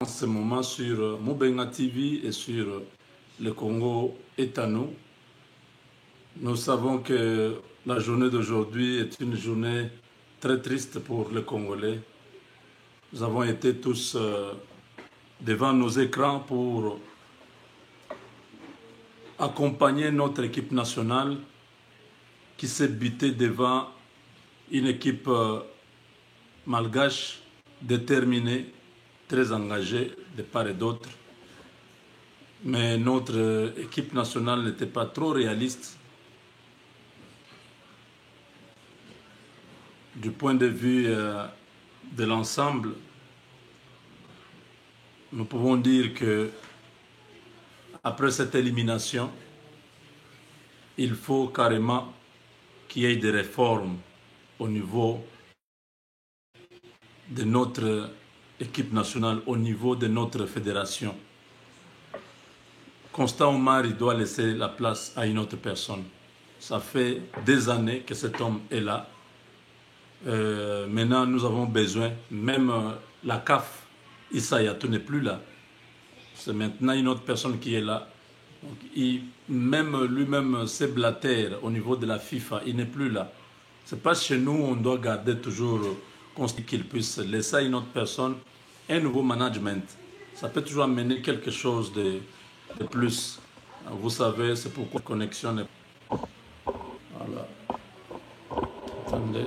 En ce moment sur Moubenga TV et sur le Congo est à nous. Nous savons que la journée d'aujourd'hui est une journée très triste pour les Congolais. Nous avons été tous devant nos écrans pour accompagner notre équipe nationale qui s'est butée devant une équipe malgache déterminée, très engagée de part et d'autre. Mais notre équipe nationale n'était pas trop réaliste du point de vue de l'ensemble. Nous pouvons dire que après cette élimination, il faut carrément qu'il y ait des réformes au niveau de notre équipe nationale, au niveau de notre fédération. Constant Omar, il doit laisser la place à une autre personne. Ça fait des années que cet homme est là. Maintenant, nous avons besoin, même la CAF, Issa Yatou n'est plus là. C'est maintenant une autre personne qui est là. Donc, même lui-même, c'est Blatter au niveau de la FIFA, il n'est plus là. C'est pas chez nous, on doit garder toujours qu'il puisse laisser à une autre personne un nouveau management. Ça peut toujours amener quelque chose de plus. Vous savez, c'est pourquoi la connexion est... Voilà. Attendez.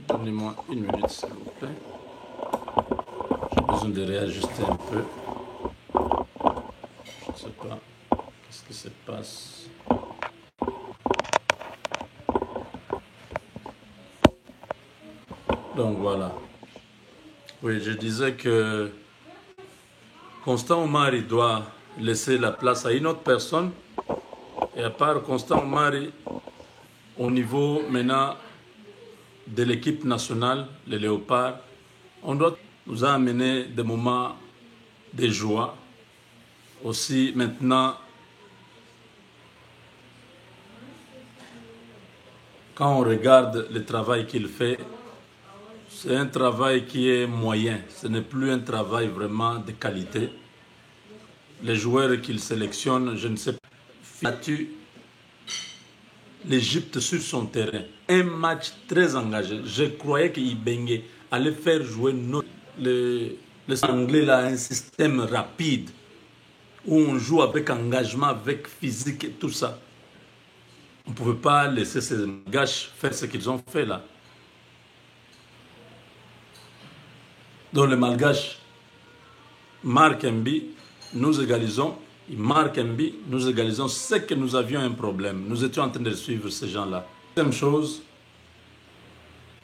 Donnez-moi une minute, s'il vous plaît. J'ai besoin de réajuster un peu. Je ne sais pas qu'est-ce qui se passe. Donc voilà. Oui, je disais que Constant Omar doit laisser la place à une autre personne. Et à part Constant Omar, au niveau maintenant de l'équipe nationale, les Léopards, on doit nous amener des moments de joie. Aussi maintenant, quand on regarde le travail qu'il fait, c'est un travail qui est moyen. Ce n'est plus un travail vraiment de qualité. Les joueurs qu'il sélectionne, je ne sais pas, battu l'Égypte sur son terrain. Un match très engagé. Je croyais qu'Ibenge allait faire jouer les Anglais là, un système rapide où on joue avec engagement, avec physique et tout ça. On ne pouvait pas laisser ces gâches faire ce qu'ils ont fait là. Donc les Malgaches marquent un but, nous égalisons, ils marquent un but, nous égalisons, c'est que nous avions un problème. Nous étions en train de suivre ces gens-là. Deuxième chose,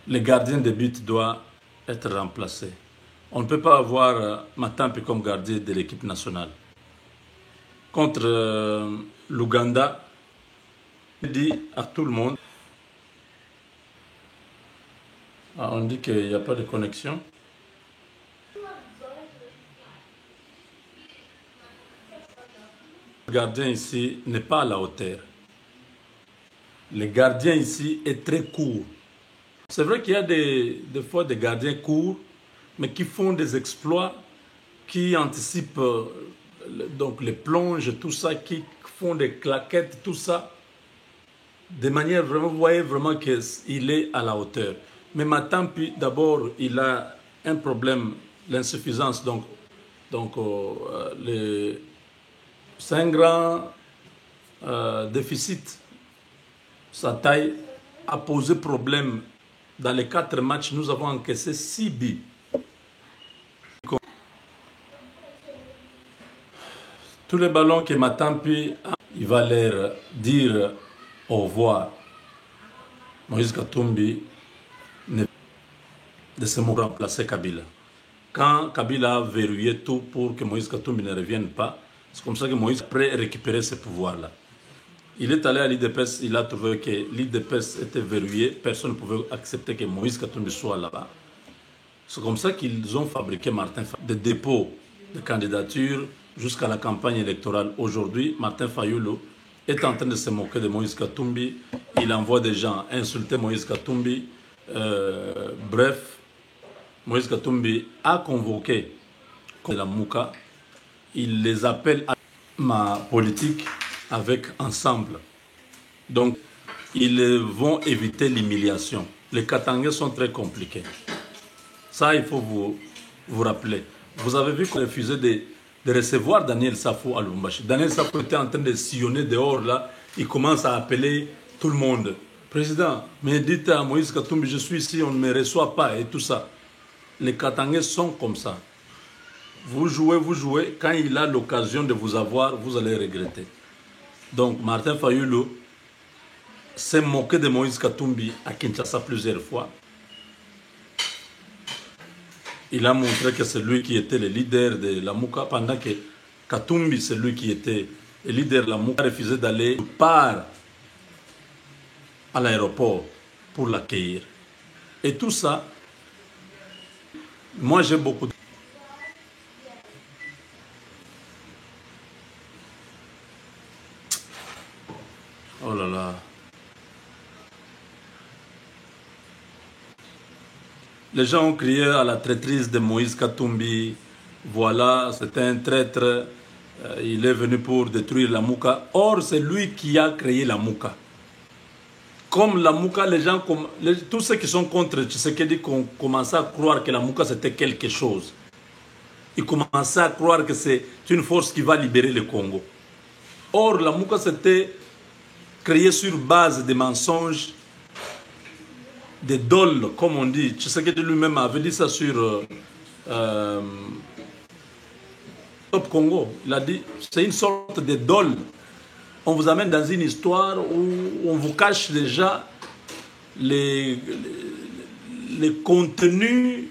les gardiens de but doivent être remplacés. On ne peut pas avoir Matampi comme gardien de l'équipe nationale. Contre l'Ouganda, il dit à tout le monde, on dit qu'il n'y a pas de connexion. Le gardien ici n'est pas à la hauteur. Le gardien ici est très court. C'est vrai qu'il y a des fois des gardiens courts, mais qui font des exploits, qui anticipent donc les plonges, tout ça, qui font des claquettes, tout ça, de manière vraiment, vous voyez vraiment qu'il est à la hauteur. Mais Matampi, d'abord, il a un problème, l'insuffisance, c'est un grand déficit. Sa taille a posé problème. Dans les 4 matchs, nous avons encaissé 6 buts. Tous les ballons que Matampi a, il va leur dire au revoir. Moïse Katumbi de se remplacer Kabila. Quand Kabila a verrouillé tout pour que Moïse Katumbi ne revienne pas, c'est comme ça que Moïse a prêt à récupérer ce pouvoir-là. Il est allé à l'IDPS, il a trouvé que l'IDPS était verrouillé, personne ne pouvait accepter que Moïse Katumbi soit là-bas. C'est comme ça qu'ils ont fabriqué Martin Fayulu. Des dépôts de candidature jusqu'à la campagne électorale. Aujourd'hui, Martin Fayulu est en train de se moquer de Moïse Katumbi. Il envoie des gens insulter Moïse Katumbi. Bref, Moïse Katumbi a convoqué la Mouka. Il les appelle à ma politique avec ensemble. Donc, ils vont éviter l'humiliation. Les Katangais sont très compliqués. Ça, il faut vous rappeler. Vous avez vu qu'on refusait de recevoir Daniel Safo à Lubumbashi. Daniel Safo était en train de sillonner dehors, là. Il commence à appeler tout le monde. Président, mais dites à Moïse Katumbi, je suis ici, on ne me reçoit pas et tout ça. Les Katangais sont comme ça. Vous jouez. Quand il a l'occasion de vous avoir, vous allez regretter. Donc, Martin Fayulu s'est moqué de Moïse Katumbi à Kinshasa plusieurs fois. Il a montré que c'est lui qui était le leader de la Mouka, pendant que Katumbi, c'est lui qui était le leader de la Mouka, refusait d'aller part à l'aéroport pour l'accueillir. Et tout ça, moi j'ai beaucoup de... Oh là là. Les gens ont crié à la traîtrise de Moïse Katumbi. Voilà, c'est un traître. Il est venu pour détruire la Mouka. Or, c'est lui qui a créé la Mouka. Comme la Mouka, les gens, tous ceux qui sont contre Tshisekedi commençaient à croire que la Mouka c'était quelque chose. Ils commençaient à croire que c'est une force qui va libérer le Congo. Or, la Mouka c'était créé sur base de mensonges, des doles, comme on dit. Tshisekedi lui-même avait dit ça sur Top Congo. Il a dit, c'est une sorte de dole. On vous amène dans une histoire où on vous cache déjà les contenus.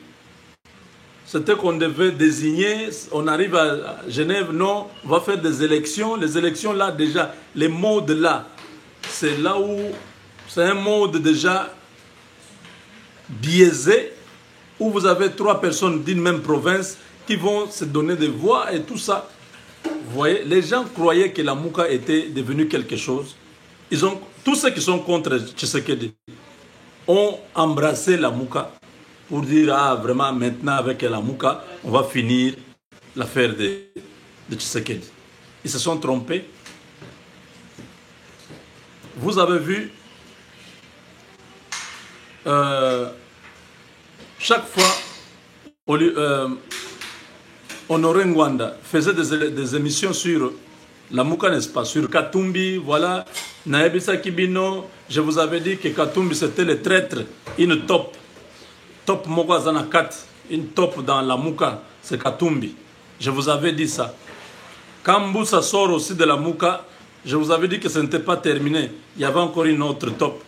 C'était qu'on devait désigner. On arrive à Genève, non, on va faire des élections. Les élections là, déjà, les modes là, c'est là où c'est un mode déjà biaisé, où vous avez 3 personnes d'une même province qui vont se donner des voix et tout ça. Vous voyez, les gens croyaient que la Mouka était devenue quelque chose. Tous ceux qui sont contre Tshisekedi ont embrassé la Mouka pour dire, ah vraiment maintenant avec la Mouka, on va finir l'affaire de Tshisekedi. Ils se sont trompés. Vous avez vu, chaque fois, Honoré Ngwanda faisait des émissions sur la Mouka, n'est-ce pas, sur Katumbi, voilà, Naebisa Kibino, je vous avais dit que Katumbi c'était le traître, une top Mogwazanakat, une top dans la Mouka, c'est Katumbi. Je vous avais dit ça. Quand Mboussa sort aussi de la Mouka, je vous avais dit que ce n'était pas terminé, il y avait encore une autre top.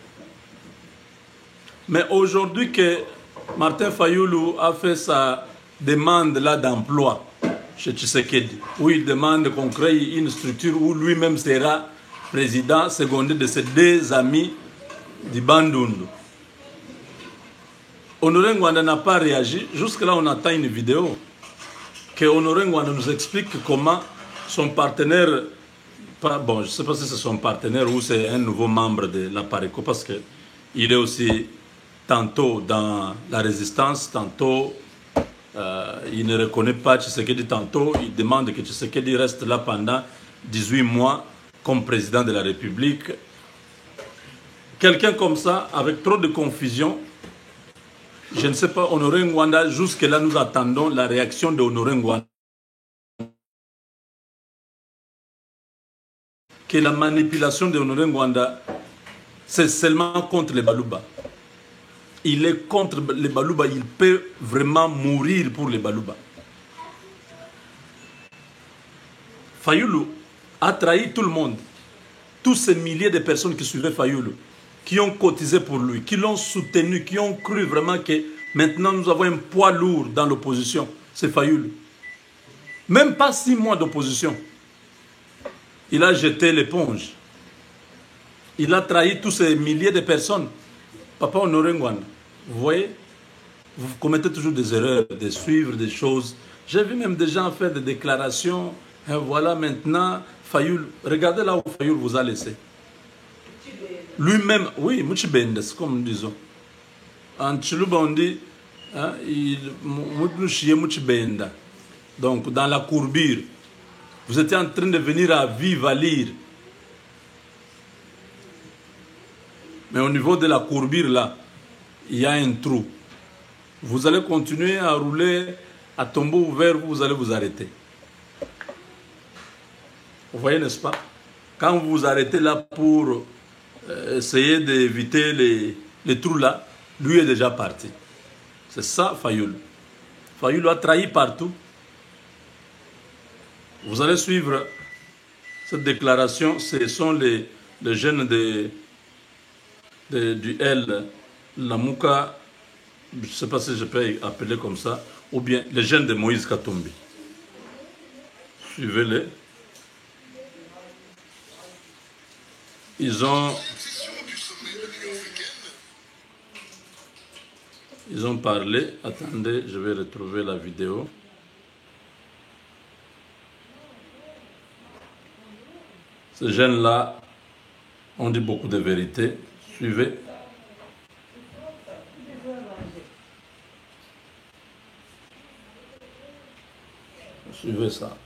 Mais aujourd'hui que Martin Fayulu a fait sa demande là d'emploi chez Tshisekedi, où il demande qu'on crée une structure où lui-même sera président secondé de ses 2 amis du Bandundu. Honoré Ngwanda n'a pas réagi. Jusque-là, on attend une vidéo que Honoré Ngwanda nous explique comment son partenaire, bon, je ne sais pas si c'est son partenaire ou c'est un nouveau membre de l'APARECO, parce qu'il est aussi tantôt dans la résistance, tantôt il ne reconnaît pas Tshisekedi, tantôt il demande que Tshisekedi reste là pendant 18 mois comme président de la République. Quelqu'un comme ça, avec trop de confusion, je ne sais pas, Honoré Ngwanda, jusque-là nous attendons la réaction de Honoré Ngwanda. Que la manipulation de Honoré Ngwanda, c'est seulement contre les Baluba. Il est contre les Baluba, il peut vraiment mourir pour les Baluba. Fayulu a trahi tout le monde. Tous ces milliers de personnes qui suivaient Fayulu, qui ont cotisé pour lui, qui l'ont soutenu, qui ont cru vraiment que maintenant nous avons un poids lourd dans l'opposition, c'est Fayulu. Même pas 6 mois d'opposition. Il a jeté l'éponge. Il a trahi tous ces milliers de personnes. Papa Honoré Ngwanda, vous voyez, vous commettez toujours des erreurs, de suivre des choses. J'ai vu même des gens faire des déclarations. Et voilà maintenant, Fayulu, regardez là où Fayulu vous a laissé. Lui-même, oui, Mouchibendes, comme nous disons. En Chiluba, on dit, Hein, donc, dans la courbure, vous étiez en train de venir à vivre, à lire. Mais au niveau de la courbure, là, il y a un trou. Vous allez continuer à rouler à tombeau ouvert, vous allez vous arrêter. Vous voyez, n'est-ce pas? Quand vous vous arrêtez là pour essayer d'éviter les trous là, lui est déjà parti. C'est ça, Fayoulou. Fayoulou a trahi partout. Vous allez suivre cette déclaration. Ce sont les jeunes du L, Lamuka, je ne sais pas si je peux appeler comme ça, ou bien les jeunes de Moïse Katumbi. Suivez-les. Ils ont parlé. Attendez, je vais retrouver la vidéo. Ces jeunes-là ont dit beaucoup de vérités. Suivez. Suivez ça.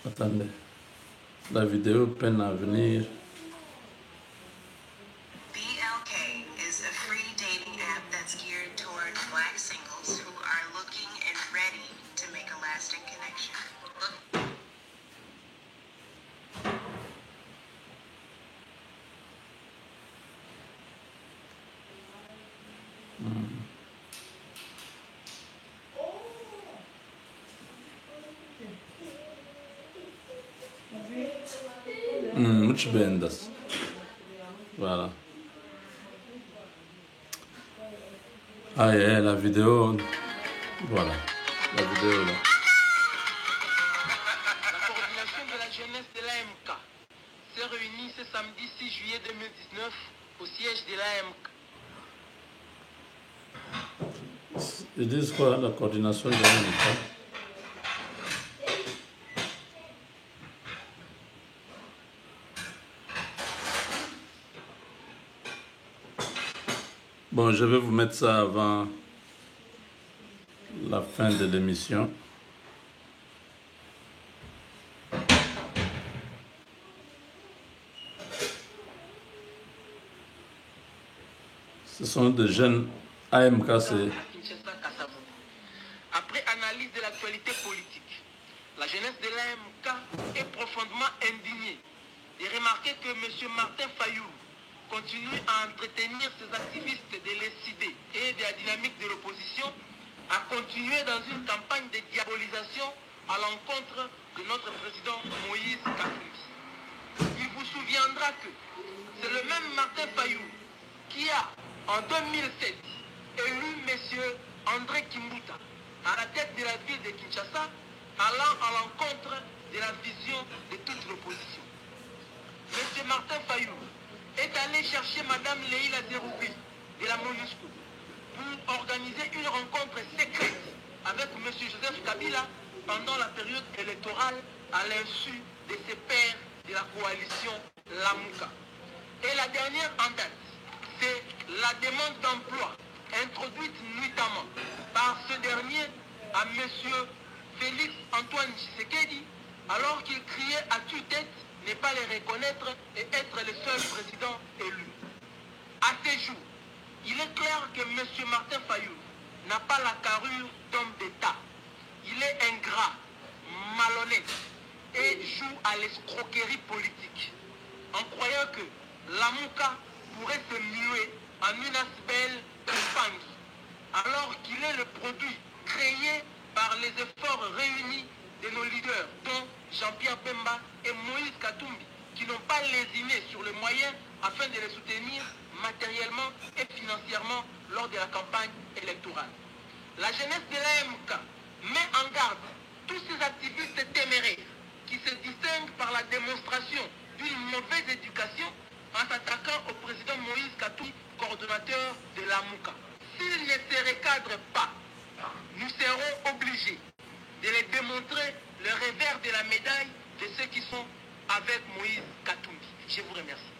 Attendez. La vidéo peine à venir. BLK is a free dating app that's geared toward black singles who are looking and ready to make a lasting connection. Much bendas. Voilà. Ah, la vidéo. Voilà. La vidéo là. La coordination de la jeunesse de l'AMK s'est réunie ce samedi 6 juillet 2019 au siège de l'AMK. Ils disent quoi, la coordination de l'AMK? Bon, je vais vous mettre ça avant la fin de l'émission. Ce sont des jeunes AMK. Après analyse de l'actualité politique, la jeunesse de l'AMK est profondément indignée de remarquer que M. Martin Fayoulou continue à entretenir ses activistes de l'SID et de la dynamique de l'opposition à continuer dans une campagne de diabolisation à l'encontre de notre président Moïse Katumbi. Il vous souviendra que c'est le même Martin Fayoulou qui a, en 2007, élu M. André Kimbuta à la tête de la ville de Kinshasa, allant à l'encontre de la vision de toute l'opposition. M. Martin Fayoulou est allé chercher Mme Leïla Zeroubi de la MONUSCO pour organiser une rencontre secrète avec M. Joseph Kabila pendant la période électorale à l'insu de ses pairs de la coalition Lamuka. Et la dernière en date, c'est la demande d'emploi introduite notamment par ce dernier à M. Félix Antoine Tshisekedi, alors qu'il criait à tue-tête ne pas les reconnaître et être le seul président élu. À ces jours, il est clair que M. Martin Fayoulou n'a pas la carrure d'homme d'État. Il est ingrat, malhonnête et joue à l'escroquerie politique, en croyant que Lamuka pourrait se muer en une belle campagne, alors qu'il est le produit créé par les efforts réunis de nos leaders, dont Jean-Pierre Bemba et Moïse Katumbi, qui n'ont pas lésiné sur les moyens afin de les soutenir matériellement et financièrement lors de la campagne électorale. La jeunesse de l'AMK met en garde tous ces activistes téméraires qui se distinguent par la démonstration d'une mauvaise éducation en s'attaquant au président Moïse Katumbi, coordonnateur de l'AMUKA. S'ils ne se médaille de ceux qui sont avec Moïse Katumbi. Je vous remercie.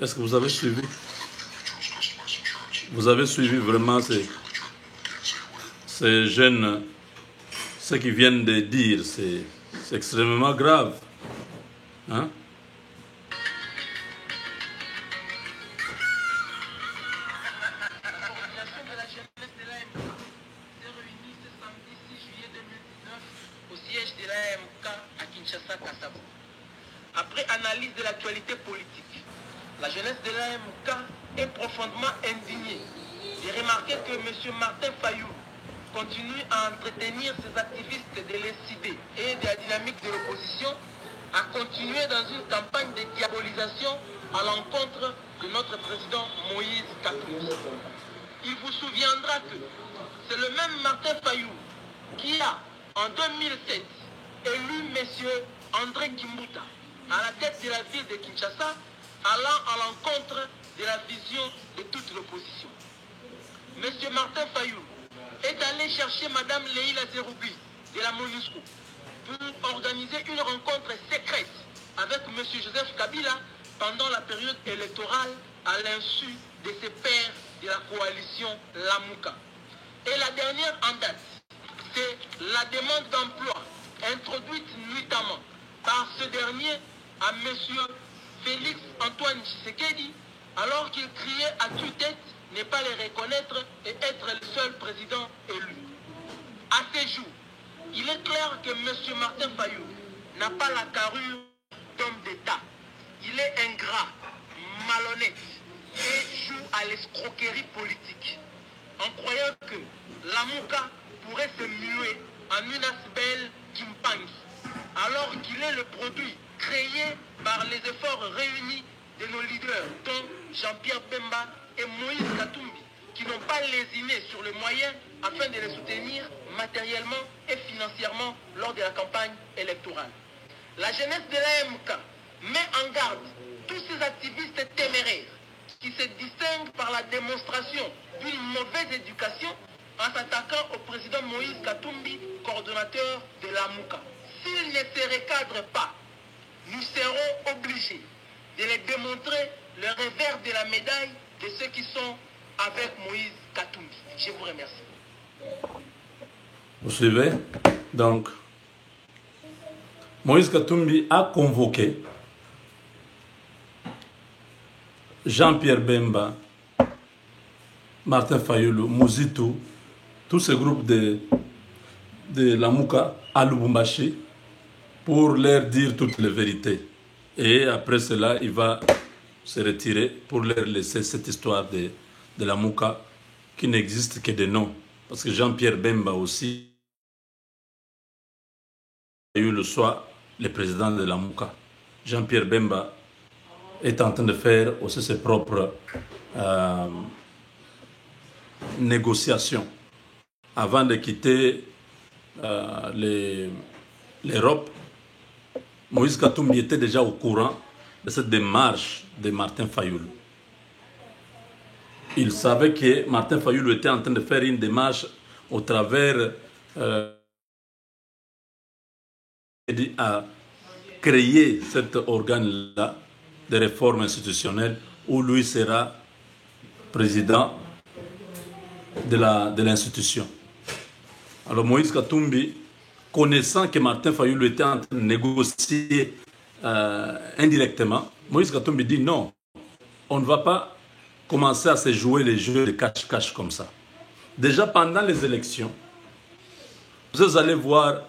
Est-ce que vous avez suivi? Vous avez suivi vraiment ces jeunes, ce qu'ils viennent de dire, c'est extrêmement grave. Hein? L'organisation de la jeunesse de l'AMK s'est réunie ce samedi 6 juillet 2019 au siège de l'AMK à Kinshasa, Kassabo. Après analyse de l'actualité politique, la jeunesse de l'AMK est profondément indignée de remarquer que M. Martin Fayulu continue à entretenir ses activistes de l'SID et de la dynamique de l'opposition à continuer dans une campagne de diabolisation à l'encontre de notre président Moïse Katumbi. Il vous souviendra que c'est le même Martin Fayulu qui a, en 2007, élu M. André Kimbuta à la tête de la ville de Kinshasa, allant à l'encontre de la vision de toute l'opposition. M. Martin Fayulu est allé chercher Mme Leïla Zeroubi de la MONUSCO pour organiser une rencontre secrète avec M. Joseph Kabila pendant la période électorale à l'insu de ses pairs de la coalition Lamuka. Et la dernière en date, c'est la demande d'emploi introduite nuitamment par ce dernier à M. Félix Antoine Tshisekedi, alors qu'il criait à tue-tête ne pas les reconnaître et être le seul président élu. À ces jours, il est clair que M. Martin Fayulu n'a pas la carrure d'homme d'État. Il est ingrat, malhonnête et joue à l'escroquerie politique, en croyant que Lamuka pourrait se muer en une asbelle Kimpangi, alors qu'il est le produit créé par les efforts réunis de nos leaders, dont Jean-Pierre Bemba et Moïse Katumbi, qui n'ont pas lésiné sur le moyen afin de les soutenir matériellement et financièrement lors de la campagne électorale. La jeunesse de l'AMK met en garde tous ces activistes téméraires qui se distinguent par la démonstration d'une mauvaise éducation en s'attaquant au président Moïse Katumbi, coordonnateur de l'AMUKA. S'ils ne se recadrent pas, nous serons obligés de les démontrer le revers de la médaille de ceux qui sont avec Moïse Katumbi. Je vous remercie. Vous suivez? Donc, Moïse Katumbi a convoqué Jean-Pierre Bemba, Martin Fayulu, Mouzito, tous ces groupes de l'AMUKA à Lubumbashi pour leur dire toutes les vérités. Et après cela, il va se retirer pour leur laisser cette histoire de l'AMUKA qui n'existe que de nom. Parce que Jean-Pierre Bemba aussi a eu le soit le président de l'AMUKA. Jean-Pierre Bemba est en train de faire aussi ses propres négociations avant de quitter l'Europe. Moïse Katumbi était déjà au courant de cette démarche de Martin Fayulu. Il savait que Martin Fayulu était en train de faire une démarche au travers à créer cet organe-là de réforme institutionnelle où lui sera président de l'institution. Alors Moïse Katumbi, connaissant que Martin Fayulu était en train de négocier indirectement, Moïse Katumbi dit non, on ne va pas commencer à se jouer les jeux de cache-cache comme ça. Déjà pendant les élections, vous allez voir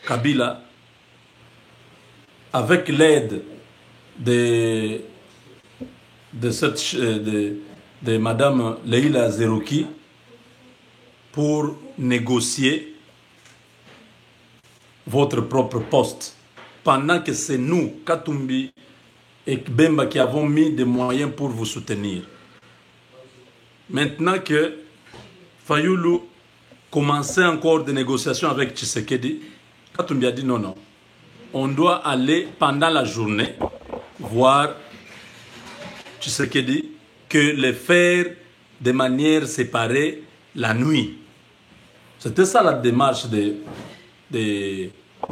Kabila avec l'aide de Madame Leïla Zerouki pour négocier votre propre poste. Pendant que c'est nous, Katumbi et Bemba, qui avons mis des moyens pour vous soutenir. Maintenant que Fayulu commençait encore des négociations avec Tshisekedi, Katumbi a dit non, non. On doit aller pendant la journée voir Tshisekedi que les faire de manière séparée la nuit. C'était ça la démarche de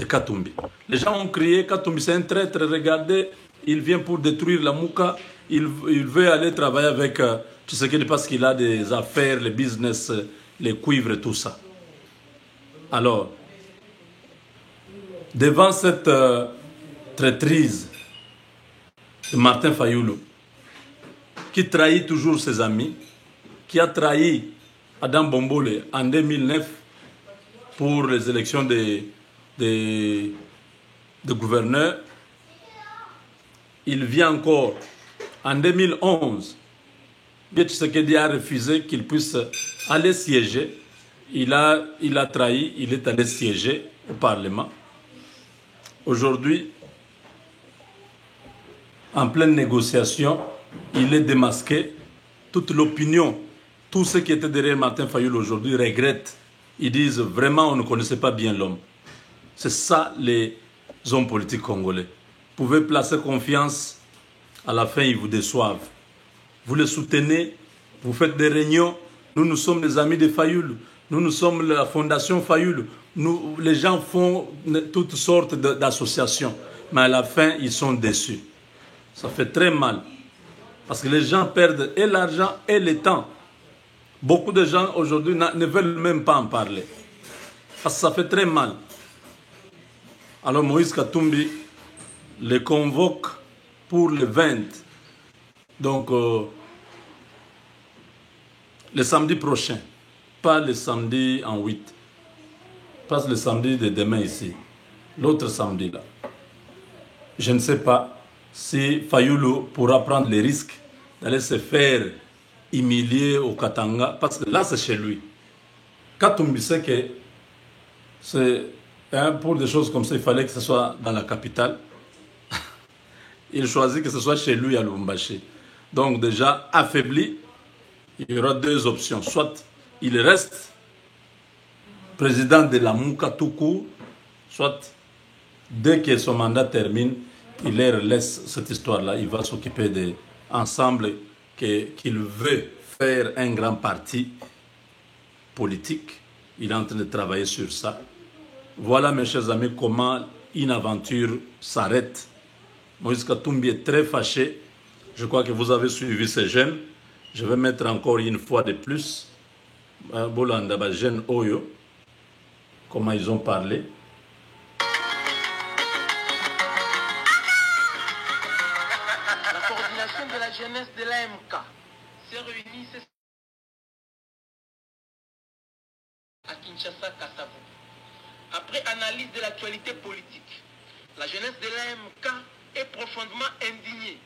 Katumbi. Les gens ont crié, Katumbi c'est un traître, regardez, il vient pour détruire la Mouka, il veut aller travailler avec Tshisekedi parce qu'il a des affaires, les business, les cuivres et tout ça. Alors, devant cette traîtrise de Martin Fayulu, qui trahit toujours ses amis, qui a trahi Adam Bombole en 2009 pour les élections de gouverneurs, il vient encore en 2011. Tshisekedi a refusé qu'il puisse aller siéger. Il a trahi, il est allé siéger au Parlement. Aujourd'hui, en pleine négociation, il est démasqué. Toute l'opinion, tous ceux qui étaient derrière Martin Fayulu aujourd'hui regrettent. Ils disent vraiment on ne connaissait pas bien l'homme. C'est ça les hommes politiques congolais. Vous pouvez placer confiance, à la fin ils vous déçoivent. Vous les soutenez, vous faites des réunions. Nous sommes des amis de Fayulu. Nous sommes la fondation Fayulu. Les gens font toutes sortes d'associations. Mais à la fin, ils sont déçus. Ça fait très mal. Parce que les gens perdent et l'argent et le temps. Beaucoup de gens aujourd'hui ne veulent même pas en parler. Parce que ça fait très mal. Alors Moïse Katumbi les convoque pour le 20. Donc, le samedi prochain. Pas le samedi en 8. Pas le samedi de demain ici. L'autre samedi là. Je ne sais pas si Fayulu pourra prendre les risques d'aller se faire humilier au Katanga. Parce que là c'est chez lui. Katumbi sait que pour des choses comme ça, il fallait que ce soit dans la capitale. Il choisit que ce soit chez lui à Lubumbashi. Donc déjà affaibli, il y aura deux options. Soit il reste président de la Mouka tout court, soit dès que son mandat termine, il leur laisse cette histoire-là. Il va s'occuper ensemble qu'il veut faire un grand parti politique. Il est en train de travailler sur ça. Voilà, mes chers amis, comment une aventure s'arrête. Moïse Katumbi est très fâché. Je crois que vous avez suivi ces jeunes. Je vais mettre encore une fois de plus. Bolanda, jeune Oyo. Comment ils ont parlé. La coordination de la jeunesse de l'AMK s'est réunie à Kinshasa, Kassavo. Après analyse de l'actualité politique, la jeunesse de l'AMK est profondément indignée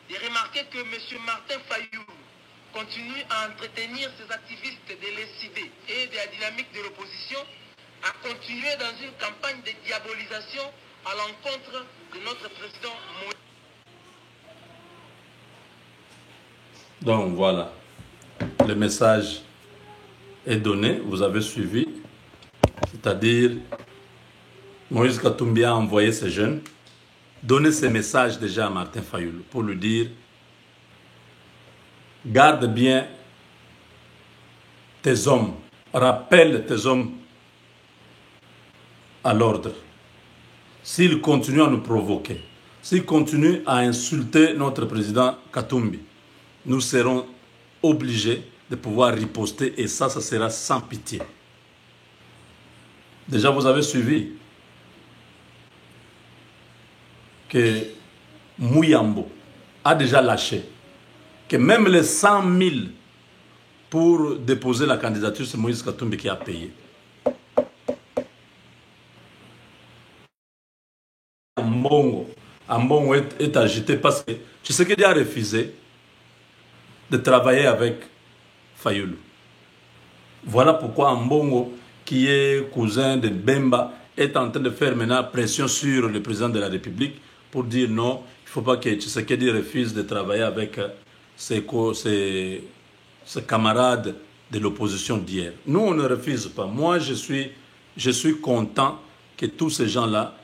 de remarquer que M. Martin Fayulu continue à entretenir ses activistes de l'SID et de la dynamique de l'opposition à continuer dans une campagne de diabolisation à l'encontre de notre président Moïse. Donc voilà, le message est donné, vous avez suivi, c'est-à-dire Moïse Katumbi a envoyé ces jeunes, donner ce message déjà à Martin Fayulu pour lui dire garde bien tes hommes, rappelle tes hommes à l'ordre. S'ils continuent à nous provoquer, s'ils continuent à insulter notre président Katumbi, nous serons obligés de pouvoir riposter et ça sera sans pitié. Déjà, vous avez suivi que Mouyambo a déjà lâché que même les 100 000 pour déposer la candidature, c'est Moïse Katumbi qui a payé. Ambongo est agité parce que Tshisekedi a refusé de travailler avec Fayulu. Voilà pourquoi Ambongo, qui est cousin de Bemba, est en train de faire maintenant pression sur le président de la République pour dire non, il ne faut pas que Tshisekedi refuse de travailler avec ses camarades de l'opposition d'hier. Nous, on ne refuse pas. Moi, je suis content que tous ces gens-là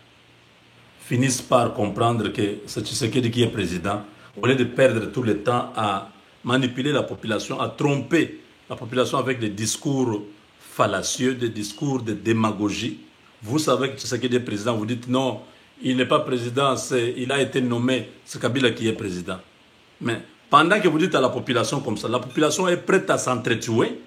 finissent par comprendre que c'est Tshisekedi qui est président, au lieu de perdre tout le temps à manipuler la population, à tromper la population avec des discours fallacieux, des discours de démagogie. Vous savez que Tshisekedi est président, vous dites non, il n'est pas président, il a été nommé, c'est Kabila qui est président. Mais pendant que vous dites à la population comme ça, la population est prête à s'entretuer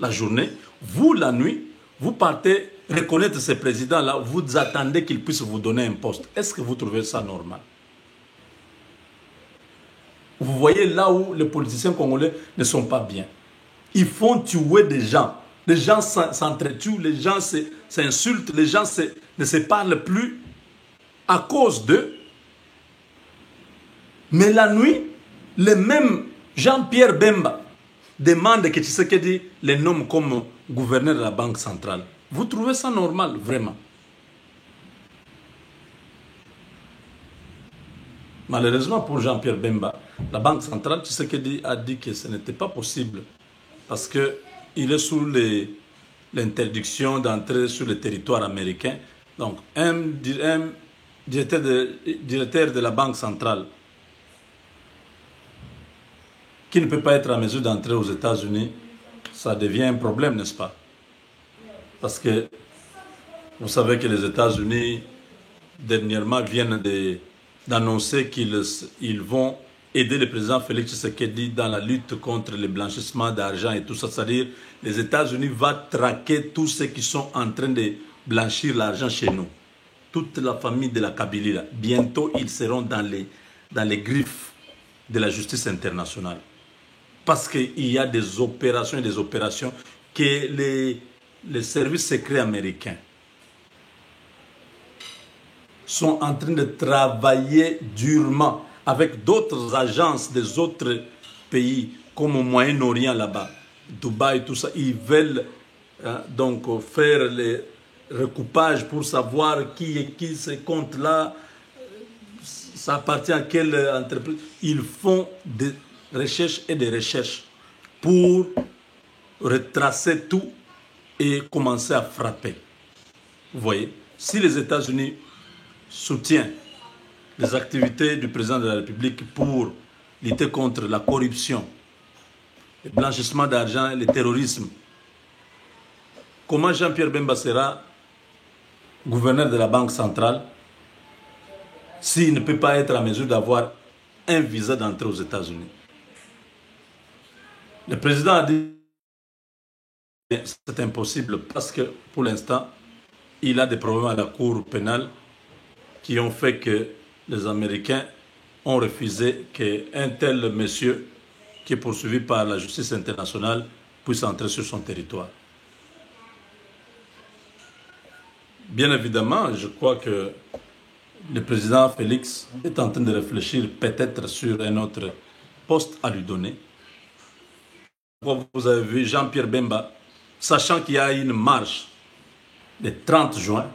la journée, vous la nuit, vous partez reconnaître ce président-là, vous attendez qu'il puisse vous donner un poste. Est-ce que vous trouvez ça normal? Vous voyez là où les politiciens congolais ne sont pas bien. Ils font tuer des gens. Les gens s'entretuent, les gens s'insultent, les gens ne se parlent plus à cause d'eux. Mais la nuit, le même Jean-Pierre Bemba demande que Tshisekedi les nomme comme gouverneur de la Banque centrale. Vous trouvez ça normal, vraiment? Malheureusement pour Jean-Pierre Bemba, la Banque centrale, Tshisekedi a dit que ce n'était pas possible parce qu'il est sous l'interdiction d'entrer sur le territoire américain. Donc, un directeur de la Banque centrale qui ne peut pas être en mesure d'entrer aux États-Unis, ça devient un problème, n'est-ce pas? Parce que vous savez que les États-Unis, dernièrement, viennent d'annoncer qu'ils vont aider le président Félix Tshisekedi dans la lutte contre le blanchissement d'argent et tout ça. C'est-à-dire, les États-Unis vont traquer tous ceux qui sont en train de blanchir l'argent chez nous. Toute la famille de la Kabylie, là. Bientôt, ils seront dans les griffes de la justice internationale. Parce qu'il y a des opérations et des opérations que les services secrets américains sont en train de travailler durement avec d'autres agences des autres pays, comme au Moyen-Orient là-bas, Dubaï, tout ça. Ils veulent donc faire les recoupages pour savoir qui est qui, ces comptes-là, ça appartient à quelle entreprise. Ils font des recherches et des recherches pour retracer tout et commencer à frapper. Vous voyez, si les États-Unis soutiennent les activités du président de la République pour lutter contre la corruption, le blanchissement d'argent et le terrorisme, comment Jean-Pierre Bemba sera gouverneur de la Banque centrale s'il ne peut pas être en mesure d'avoir un visa d'entrée aux États-Unis? Le président a dit que c'est impossible parce que pour l'instant, il a des problèmes à la Cour pénale qui ont fait que les Américains ont refusé qu'un tel monsieur qui est poursuivi par la justice internationale puisse entrer sur son territoire. Bien évidemment, je crois que le président Félix est en train de réfléchir peut-être sur un autre poste à lui donner. Vous avez vu Jean-Pierre Bemba, sachant qu'il y a une marche le 30 juin,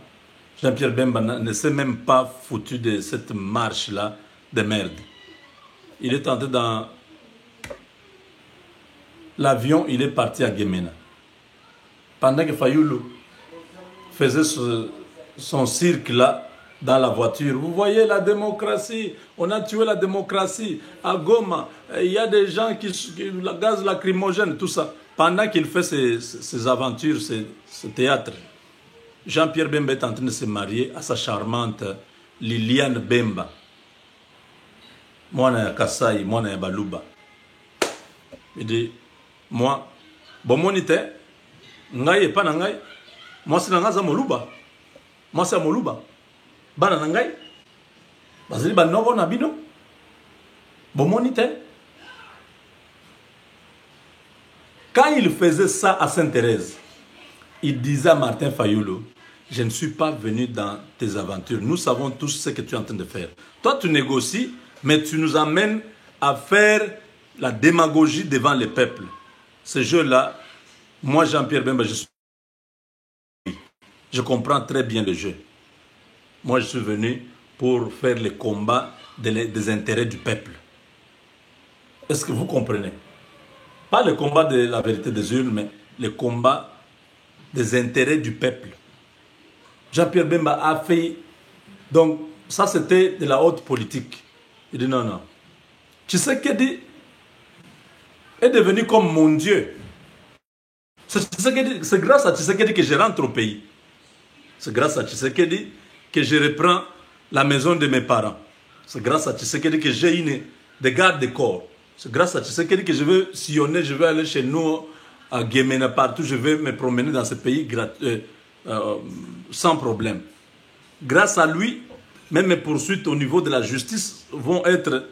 Jean-Pierre Bemba ne s'est même pas foutu de cette marche-là de merde. Il est entré dans l'avion, il est parti à Guémena. Pendant que Fayoulou faisait son cirque-là dans la voiture. Vous voyez la démocratie, on a tué la démocratie. À Goma, il y a des gens le gaz lacrymogène, tout ça. Pendant qu'il fait ses aventures, ce théâtre, Jean-Pierre Bemba est en train de se marier à sa charmante Liliane Bemba. Moi, je suis Kassai, moi, je suis Baluba. Il dit, moi, bon, moi, je suis pas Nangai. Moi, c'est Nangaza Moluba. Moi, c'est Moluba. Bana Nangai. Bazili Banogo Nabino. Bon, moi, je Quand il faisait ça à Sainte-Thérèse, il disait à Martin Fayoulou, je ne suis pas venu dans tes aventures. Nous savons tous ce que tu es en train de faire. Toi, tu négocies, mais tu nous amènes à faire la démagogie devant le peuple. Ce jeu-là, moi, Jean-Pierre Bemba, je comprends très bien le jeu. Moi, je suis venu pour faire le combat des intérêts du peuple. Est-ce que vous comprenez? Pas le combat de la vérité des urnes, mais le combat des intérêts du peuple. Jean-Pierre Bemba a fait... Donc, ça, c'était de la haute politique. Il dit non, non. Tshisekedi est devenu comme mon Dieu. C'est grâce à Tshisekedi que je rentre au pays. C'est grâce à Tshisekedi que je reprends la maison de mes parents. C'est grâce à Tshisekedi que j'ai des gardes de corps. C'est grâce à Tshisekedi que je veux sillonner, je veux aller chez nous, à Guémena, partout, je veux me promener dans ce pays sans problème. Grâce à lui, même mes poursuites au niveau de la justice vont être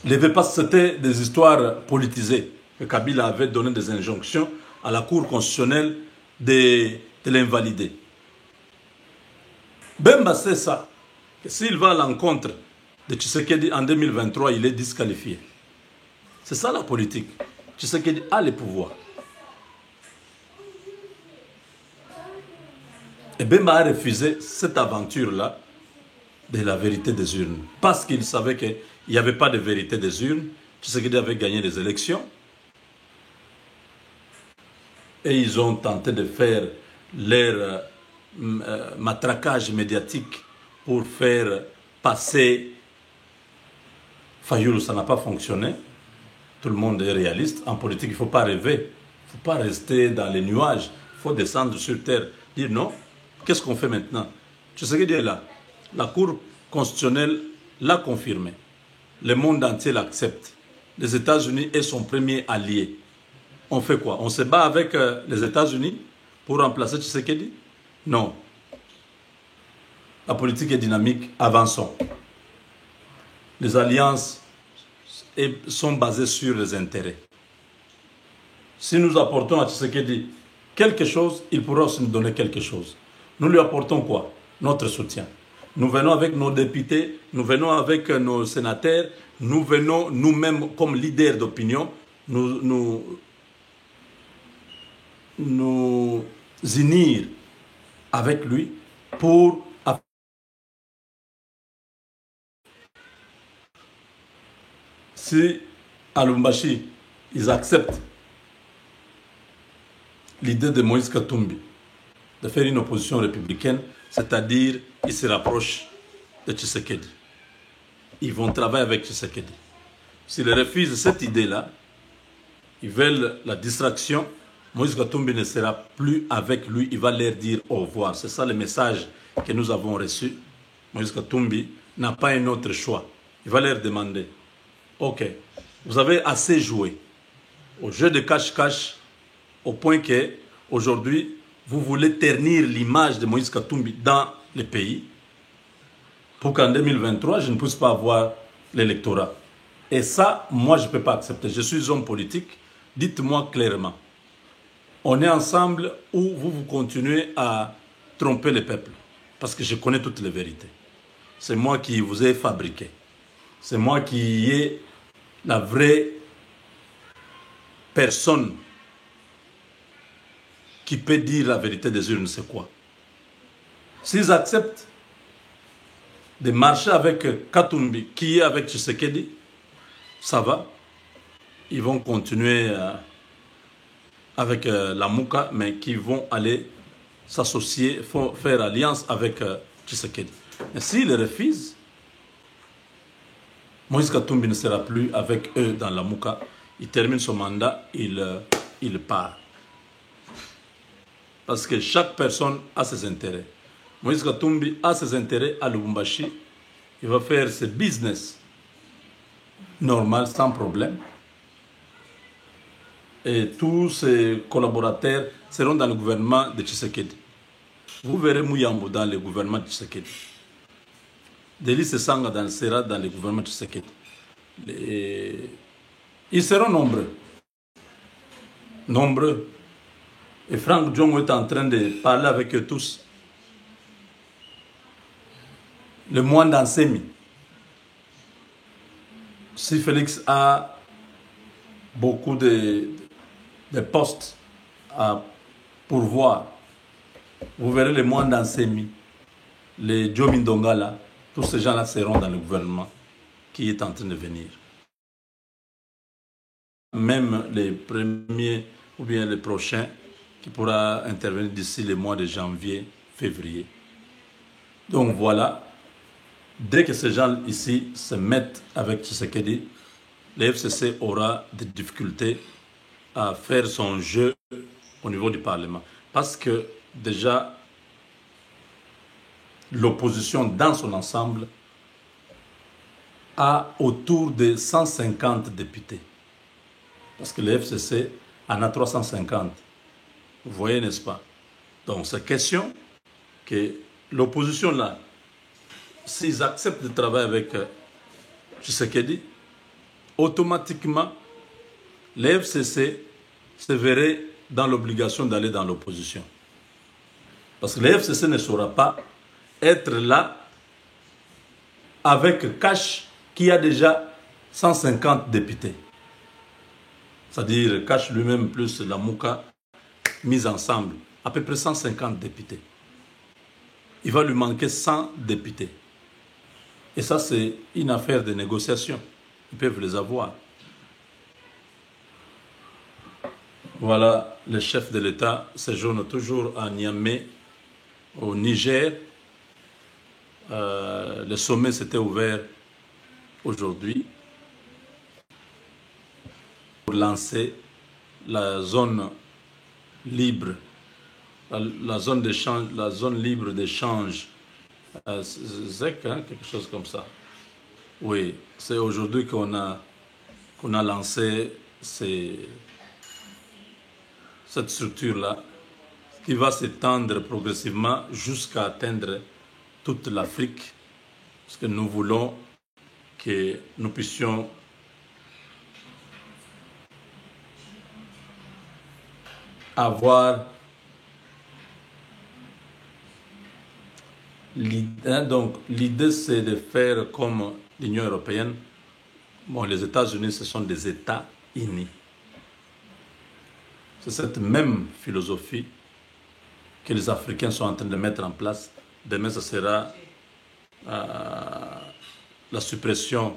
levées parce que c'était des histoires politisées. Que Kabila avait donné des injonctions à la Cour constitutionnelle de l'invalider. Bemba sait ça, que s'il va à l'encontre de Tshisekedi en 2023, il est disqualifié. C'est ça la politique. Tshisekedi a le pouvoir. Et Bemba a refusé cette aventure-là de la vérité des urnes. Parce qu'il savait qu'il n'y avait pas de vérité des urnes. Tshisekedi avait gagné les élections. Et ils ont tenté de faire leur matraquage médiatique pour faire passer Fayoulou. Ça n'a pas fonctionné. Tout le monde est réaliste. En politique, il ne faut pas rêver. Il ne faut pas rester dans les nuages. Il faut descendre sur terre. Dire non. Qu'est-ce qu'on fait maintenant? Tshisekedi est là. La Cour constitutionnelle l'a confirmé. Le monde entier l'accepte. Les États-Unis est son premier allié. On fait quoi? On se bat avec les États-Unis pour remplacer Tshisekedi? Non. La politique est dynamique. Avançons. Les alliances sont basées sur les intérêts. Si nous apportons à Tshisekedi quelque chose, il pourra aussi nous donner quelque chose. Nous lui apportons quoi? Notre soutien. Nous venons avec nos députés, nous venons avec nos sénateurs, nous venons nous-mêmes comme leaders d'opinion, nous unir avec lui pour si à Lubumbashi, ils acceptent l'idée de Moïse Katumbi de faire une opposition républicaine, c'est-à-dire ils se rapprochent de Tshisekedi. Ils vont travailler avec Tshisekedi. S'ils refusent cette idée-là, ils veulent la distraction, Moïse Katumbi ne sera plus avec lui, il va leur dire au revoir. C'est ça le message que nous avons reçu. Moïse Katumbi n'a pas un autre choix. Il va leur demander, ok, vous avez assez joué au jeu de cache-cache au point que aujourd'hui vous voulez ternir l'image de Moïse Katumbi dans le pays pour qu'en 2023 je ne puisse pas avoir l'électorat. Et ça, moi je ne peux pas accepter. Je suis homme politique. Dites-moi clairement, on est ensemble ou vous continuez à tromper le peuple? Parce que je connais toutes les vérités. C'est moi qui vous ai fabriqué. C'est moi qui ai la vraie personne qui peut dire la vérité des urnes, c'est quoi? S'ils acceptent de marcher avec Katumbi, qui est avec Tshisekedi, ça va. Ils vont continuer avec la Mouka, mais qui vont aller s'associer, faire alliance avec Tshisekedi. Mais s'ils refusent, Moïse Katumbi ne sera plus avec eux dans la Mouka. Il termine son mandat, il part. Parce que chaque personne a ses intérêts. Moïse Katumbi a ses intérêts à Lubumbashi. Il va faire ses business normal, sans problème. Et tous ses collaborateurs seront dans le gouvernement de Tshisekedi. Vous verrez Mouyambo dans le gouvernement de Tshisekedi. Délice Sanga sera dans le gouvernement de Tshisekedi. Ils seront nombreux. Nombreux. Et Franck Djongo est en train de parler avec eux tous. Le moine d'Ansemi. Si Félix a beaucoup de postes à pourvoir, vous verrez les moines d'Ansemi, les Joe Mindongala, tous ces gens-là seront dans le gouvernement qui est en train de venir. Même les premiers ou bien les prochains qui pourra intervenir d'ici le mois de janvier, février. Donc voilà, dès que ces gens ici se mettent avec Tshisekedi, le FCC aura des difficultés à faire son jeu au niveau du Parlement. Parce que déjà, l'opposition dans son ensemble a autour de 150 députés. Parce que le FCC en a 350. Vous voyez, n'est-ce pas? Donc, c'est question que l'opposition, là, s'ils acceptent de travailler avec Tshisekedi, automatiquement, le FCC se verrait dans l'obligation d'aller dans l'opposition. Parce que le FCC ne saura pas être là avec Cash qui a déjà 150 députés. C'est-à-dire Cash lui-même plus la Mouka mis ensemble, à peu près 150 députés. Il va lui manquer 100 députés. Et ça, c'est une affaire de négociation. Ils peuvent les avoir. Voilà, le chef de l'État séjourne toujours à Niamey, au Niger. Le sommet s'était ouvert aujourd'hui pour lancer la zone libre, la zone libre d'échange, ZEC, hein, quelque chose comme ça. Oui, c'est aujourd'hui qu'on a lancé cette structure-là qui va s'étendre progressivement jusqu'à atteindre toute l'Afrique, parce que nous voulons que nous puissions avoir l'idée. Donc l'idée, c'est de faire comme l'Union européenne. Bon, les États-Unis, ce sont des États unis. C'est cette même philosophie que les Africains sont en train de mettre en place. Demain, ce sera la suppression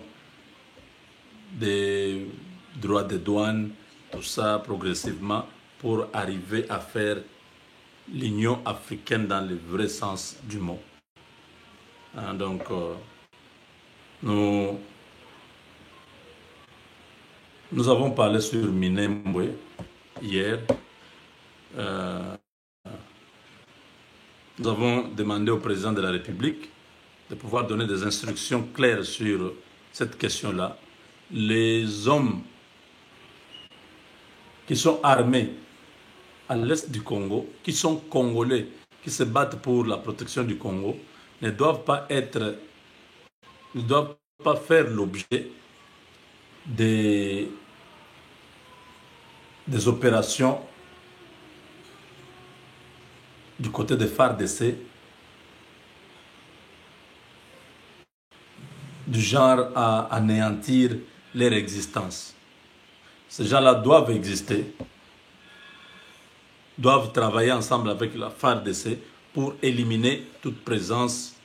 des droits de douane, tout ça progressivement, pour arriver à faire l'Union africaine dans le vrai sens du mot. Hein, donc, nous avons parlé sur Minembwe hier. Nous avons demandé au président de la République de pouvoir donner des instructions claires sur cette question-là. Les hommes qui sont armés à l'est du Congo, qui sont congolais, qui se battent pour la protection du Congo, ne doivent pas faire l'objet des opérations du côté de FARDC, du genre à anéantir leur existence. Ces gens-là doivent exister, doivent travailler ensemble avec la FARDC pour éliminer toute présence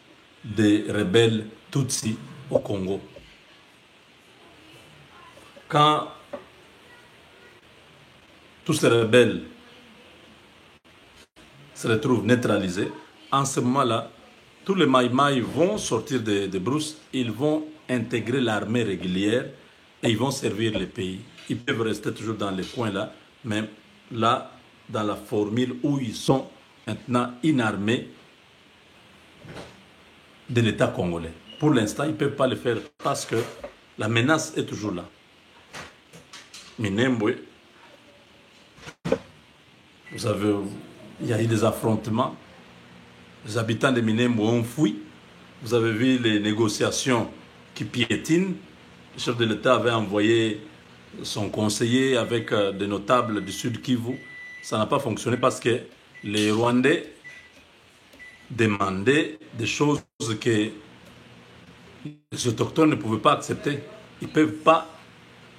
des rebelles Tutsis au Congo. Quand tous ces rebelles se retrouvent neutralisés, en ce moment-là, tous les Maïmaï vont sortir des brousses, ils vont intégrer l'armée régulière et ils vont servir le pays. Ils peuvent rester toujours dans les coins là, mais là, dans la formule où ils sont maintenant inarmés de l'État congolais. Pour l'instant, ils ne peuvent pas le faire parce que la menace est toujours là. Minembwe, vous savez, il y a eu des affrontements. Les habitants de Minembwe ont fui. Vous avez vu les négociations qui piétinent. Le chef de l'État avait envoyé son conseiller avec des notables du Sud Kivu. Ça n'a pas fonctionné parce que les Rwandais demandaient des choses que les autochtones ne pouvaient pas accepter. Ils ne peuvent pas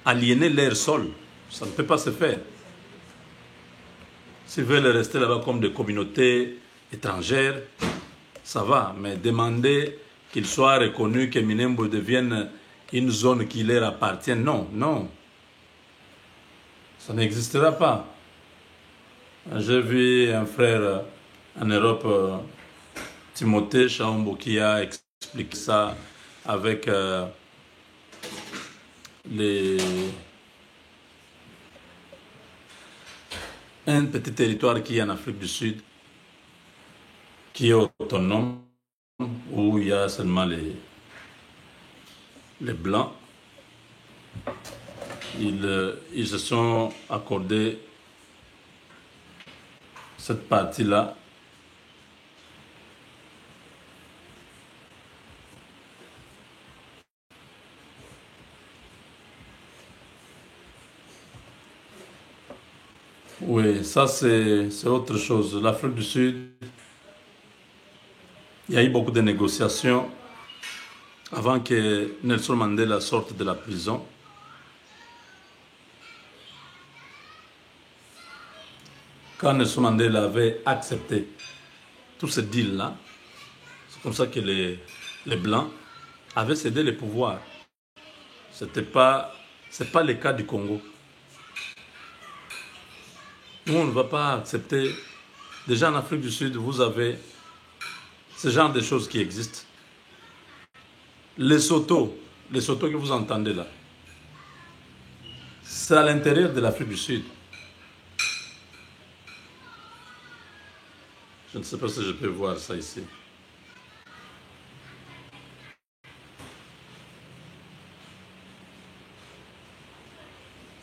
aliéner leur sol. Ça ne peut pas se faire. S'ils veulent rester là-bas comme des communautés étrangères, ça va. Mais demander qu'il soit reconnu que Minembwe devienne une zone qui leur appartient, non, non. Ça n'existera pas. J'ai vu un frère en Europe, Timothée Chaombo, qui a expliqué ça avec un petit territoire qui est en Afrique du Sud, qui est autonome, où il y a seulement les Blancs. Ils se sont accordés cette partie-là. Oui, ça c'est autre chose. L'Afrique du Sud, il y a eu beaucoup de négociations avant que Nelson Mandela sorte de la prison. Quand Nelson Mandela avait accepté tous ces deals-là, c'est comme ça que les Blancs avaient cédé le pouvoir. C'est pas le cas du Congo. Nous, on ne va pas accepter. Déjà en Afrique du Sud, vous avez ce genre de choses qui existent. Les Soto que vous entendez là, c'est à l'intérieur de l'Afrique du Sud. Je ne sais pas si je peux voir ça ici.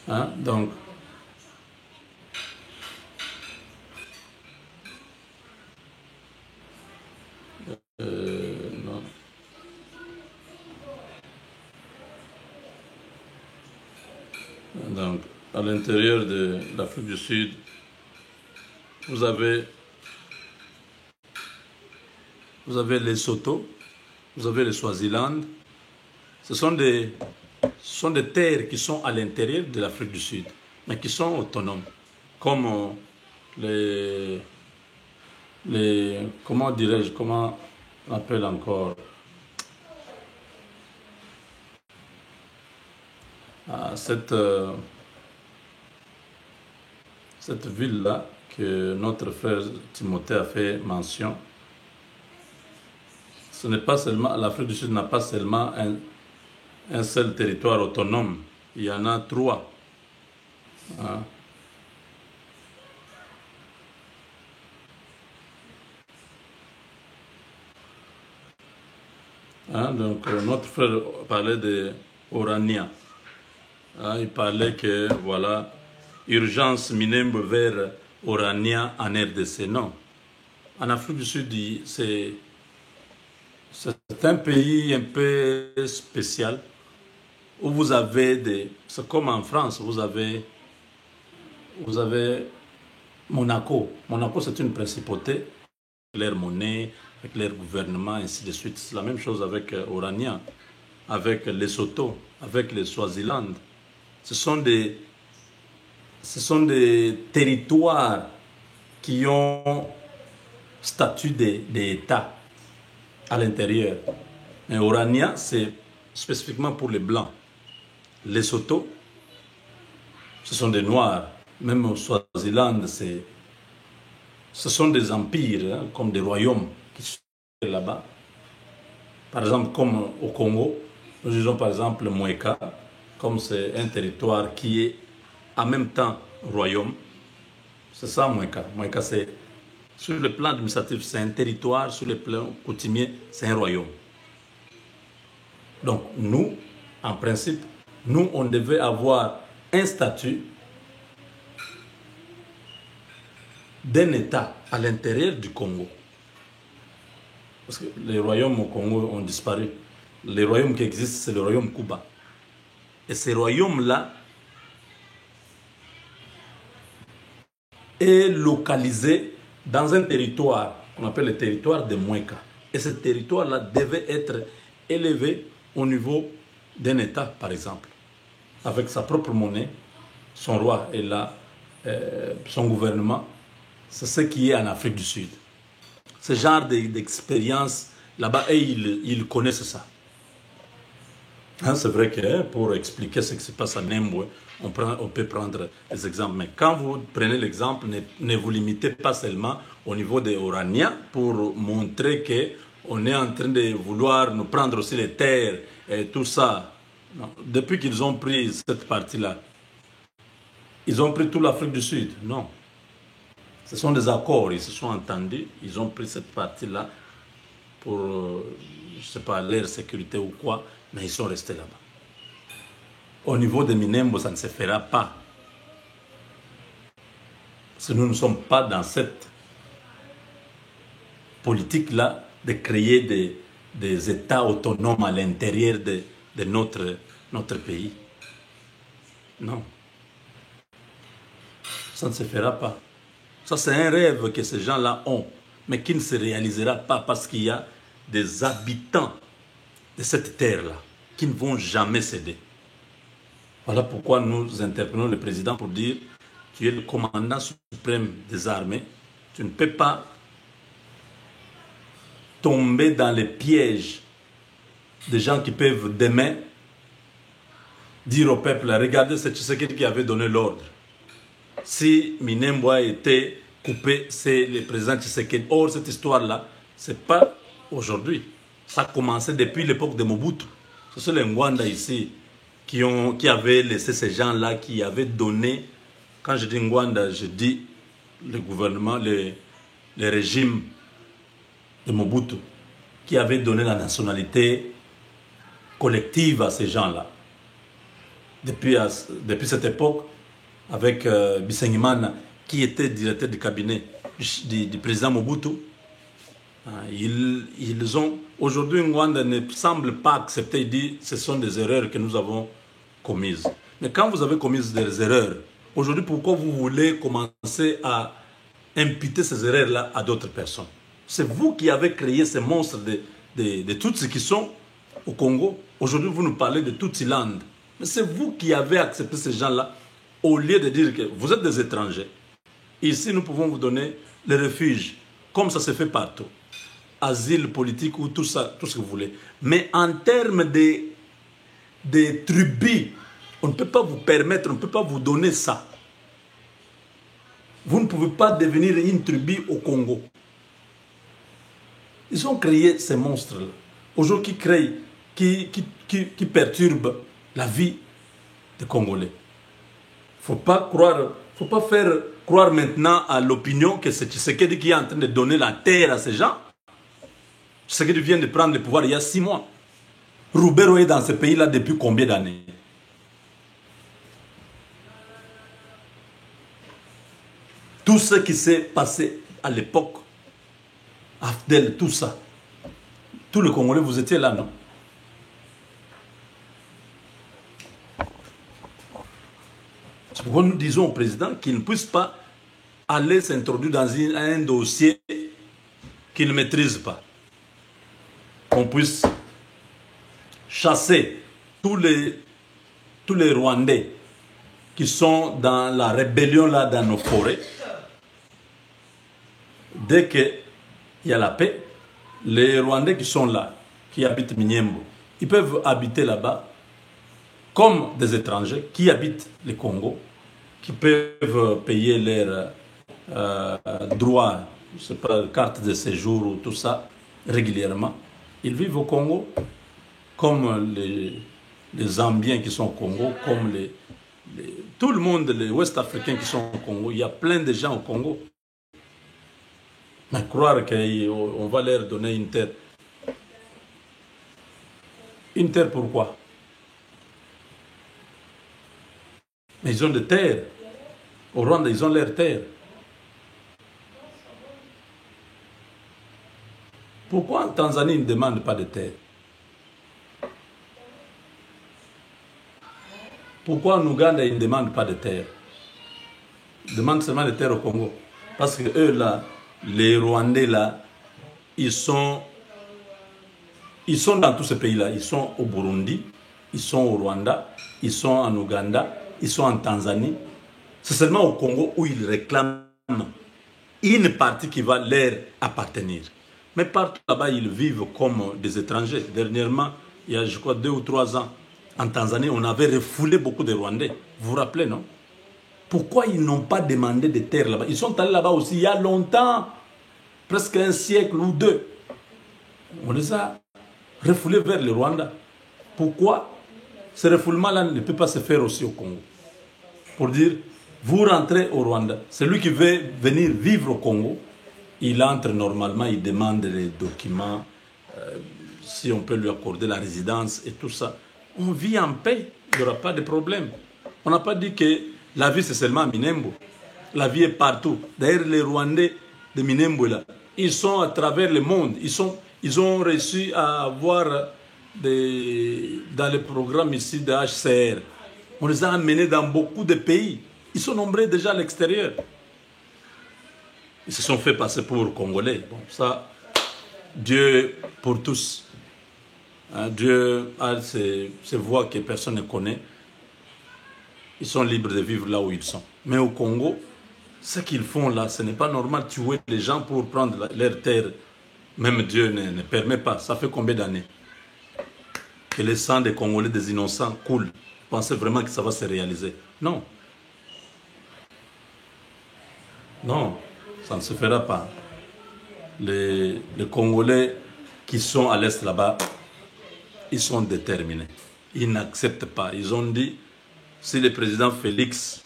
Hein? Donc, non. Donc, à l'intérieur de l'Afrique du Sud, vous avez les Soto, vous avez les Swaziland. Ce sont des terres qui sont à l'intérieur de l'Afrique du Sud, mais qui sont autonomes, comme comment dirais-je, comment on appelle encore cette ville-là que notre frère Timothée a fait mention. Ce n'est pas seulement, l'Afrique du Sud n'a pas seulement un seul territoire autonome, il y en a 3. Hein. Hein, donc notre frère parlait de Orania. Hein, il parlait que voilà, urgence Minembwe vers Orania en RDC. Non. En Afrique du Sud, c'est un pays un peu spécial où vous avez c'est comme en France, vous avez Monaco. Monaco, c'est une principauté, leur monnaie, avec leur gouvernement, ainsi de suite. C'est la même chose avec Orania, avec Lesotho, avec les Swaziland. Ce sont des territoires qui ont statut d'État à l'intérieur. Mais Orania, c'est spécifiquement pour les Blancs. Lesotho, ce sont des Noirs. Même au Swaziland, ce sont des empires, hein, comme des royaumes qui sont là-bas. Par exemple, comme au Congo, nous disons par exemple Moueka, comme c'est un territoire qui est en même temps royaume. C'est ça Moueka. Moueka, c'est sur le plan administratif, c'est un territoire, sur le plan coutumier, c'est un royaume. Donc nous, en principe, nous, on devait avoir un statut d'un État à l'intérieur du Congo. Parce que les royaumes au Congo ont disparu. Les royaumes qui existent, c'est le royaume Kuba. Et ces royaumes-là est localisé dans un territoire qu'on appelle le territoire de Moueka. Et ce territoire-là devait être élevé au niveau d'un État, par exemple, avec sa propre monnaie, son roi et là, son gouvernement. C'est ce qui est en Afrique du Sud. Ce genre d'expérience, là-bas, ils connaissent ça. Hein, c'est vrai que pour expliquer ce qui se passe à Nembwe, on peut prendre des exemples. Mais quand vous prenez l'exemple, ne vous limitez pas seulement au niveau des Orania pour montrer qu'on est en train de vouloir nous prendre aussi les terres et tout ça. Non. Depuis qu'ils ont pris cette partie-là, ils ont pris toute l'Afrique du Sud. Non. Ce sont des accords, ils se sont entendus, ils ont pris cette partie-là pour, je ne sais pas, leur sécurité ou quoi, mais ils sont restés là-bas. Au niveau de Minembo, ça ne se fera pas. Parce que nous ne sommes pas dans cette politique-là de créer des États autonomes à l'intérieur de notre pays. Non. Ça ne se fera pas. Ça, c'est un rêve que ces gens-là ont, mais qui ne se réalisera pas parce qu'il y a des habitants de cette terre-là qui ne vont jamais céder. Voilà pourquoi nous interpellons le président pour dire: tu es le commandant suprême des armées, tu ne peux pas tomber dans les pièges des gens qui peuvent demain dire au peuple: regardez, c'est Tshisekedi qui avait donné l'ordre. Si Minembo a été coupé, c'est le président Tshisekedi. Or, cette histoire-là, ce n'est pas aujourd'hui. Ça a commencé depuis l'époque de Mobutu. Ce sont les Ngwanda ici qui avaient laissé ces gens-là, qui avaient donné, quand je dis Ngwanda, je dis le gouvernement, le régime de Mobutu, qui avait donné la nationalité collective à ces gens-là. Depuis cette époque, avec Bisengimana, qui était directeur du cabinet du président Mobutu, ils ont... Aujourd'hui, Ngwanda ne semble pas accepter, il dit: ce sont des erreurs que nous avons commises. Mais quand vous avez commis des erreurs, aujourd'hui, pourquoi vous voulez commencer à imputer ces erreurs-là à d'autres personnes? C'est vous qui avez créé ces monstres de Tutsis qui sont au Congo. Aujourd'hui, vous nous parlez de Tutsiland. Mais c'est vous qui avez accepté ces gens-là au lieu de dire que vous êtes des étrangers. Ici, nous pouvons vous donner le refuge, comme ça se fait partout. Asile politique ou tout ça, tout ce que vous voulez. Mais en termes de tribus, on ne peut pas vous permettre, on ne peut pas vous donner ça. Vous ne pouvez pas devenir une tribu au Congo. Ils ont créé ces monstres-là. Aujourd'hui, qui perturbent la vie des Congolais. Il ne faut pas faire croire maintenant à l'opinion que c'est Tshisekedi qui est en train de donner la terre à ces gens. Tshisekedi vient de prendre le pouvoir il y a 6 mois. Roubero est dans ce pays-là depuis combien d'années? Tout ce qui s'est passé à l'époque, Afdel, tout ça, tous les Congolais, vous étiez là, non? C'est pourquoi nous disons au président qu'il ne puisse pas aller s'introduire dans un dossier qu'il ne maîtrise pas. Qu'on puisse chasser tous les Rwandais qui sont dans la rébellion là dans nos forêts. Dès qu'il y a la paix, les Rwandais qui sont là, qui habitent Minembo, ils peuvent habiter là-bas comme des étrangers qui habitent le Congo, qui peuvent payer leurs droits, je ne sais pas, carte de séjour ou tout ça, régulièrement. Ils vivent au Congo comme les Zambiens qui sont au Congo, comme tout le monde, les Ouest-Africains qui sont au Congo. Il y a plein de gens au Congo. Mais croire qu'on va leur donner une terre. Une terre pourquoi? Mais ils ont des terres. Au Rwanda, ils ont leurs terres. Pourquoi en Tanzanie, ils ne demandent pas de terre? Pourquoi en Ouganda, ils ne demandent pas de terre? Ils demandent seulement de terre au Congo. Parce que eux, là, les Rwandais, là, ils sont dans tous ces pays-là. Ils sont au Burundi, ils sont au Rwanda, ils sont en Ouganda, ils sont en Tanzanie. C'est seulement au Congo où ils réclament une partie qui va leur appartenir. Mais partout là-bas, ils vivent comme des étrangers. Dernièrement, il y a, je crois, 2 ou 3 ans, en Tanzanie, on avait refoulé beaucoup de Rwandais. Vous vous rappelez, non? Pourquoi ils n'ont pas demandé de terre là-bas? Ils sont allés là-bas aussi il y a longtemps, presque un siècle ou 2. On les a refoulés vers le Rwanda. Pourquoi ce refoulement-là ne peut pas se faire aussi au Congo? Pour dire, Vous rentrez au Rwanda. Celui qui veut venir vivre au Congo, il entre normalement, il demande les documents, si on peut lui accorder la résidence et tout ça. On vit en paix, il n'y aura pas de problème. On n'a pas dit que la vie c'est seulement à Minembwe. La vie est partout. D'ailleurs, les Rwandais de Minembwe, là, ils sont à travers le monde. Ils ont réussi à avoir dans le programme ici de HCR. On les a amenés dans beaucoup de pays. Ils sont nombreux déjà à l'extérieur. Ils se sont fait passer pour Congolais. Bon, ça, Dieu pour tous. Hein, Dieu a ces voies que personne ne connaît. Ils sont libres de vivre là où ils sont. Mais au Congo, ce qu'ils font là, ce n'est pas normal. Tuer les gens pour prendre leur terre. Même Dieu ne permet pas. Ça fait combien d'années que le sang des Congolais, des innocents, coule? Vous pensez vraiment que ça va se réaliser? Non. Non, ça ne se fera pas. Les Congolais qui sont à l'est là-bas, ils sont déterminés. Ils n'acceptent pas. Ils ont dit, si le président Félix